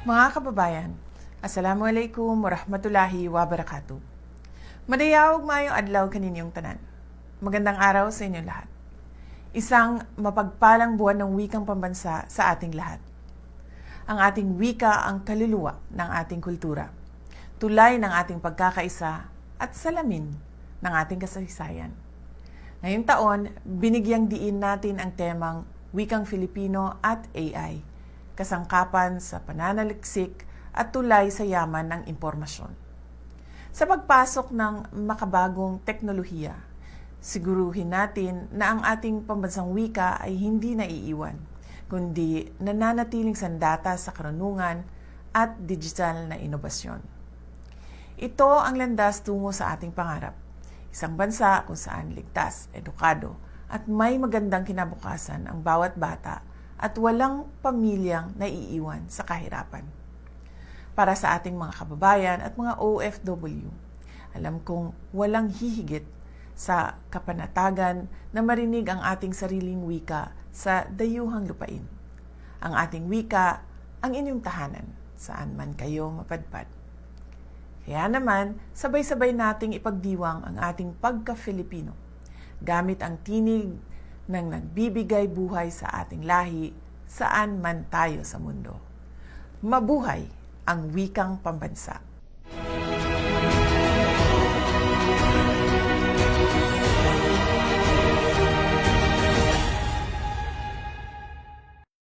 Mga kababayan, Assalamualaikum warahmatullahi wabarakatuh. Madayawag mayong adlaw kaninyong tanan. Magandang araw sa inyong lahat. Isang mapagpalang buwan ng wikang pambansa sa ating lahat. Ang ating wika ang kaluluwa ng ating kultura, tulay ng ating pagkakaisa at salamin ng ating kasaysayan. Ngayong taon, binigyang diin natin ang temang Wikang Filipino at AI, kasangkapan sa pananaliksik at tulay sa yaman ng impormasyon. Sa pagpasok ng makabagong teknolohiya, siguruhin natin na ang ating pambansang wika ay hindi naiiwan, kundi nananatiling sandata sa karunungan at digital na inobasyon. Ito ang landas tungo sa ating pangarap, isang bansa kung saan ligtas, edukado, at may magandang kinabukasan ang bawat bata at walang pamilyang naiiwan sa kahirapan. Para sa ating mga kababayan at mga OFW, alam kong walang hihigit sa kapanatagan na marinig ang ating sariling wika sa dayuhang lupain. Ang ating wika, ang inyong tahanan, saan man kayo mapadpad. Kaya naman, sabay-sabay nating ipagdiwang ang ating pagka-Filipino, gamit ang tinig ng nagbibigay buhay sa ating lahi, saan man tayo sa mundo. Mabuhay ang wikang pambansa!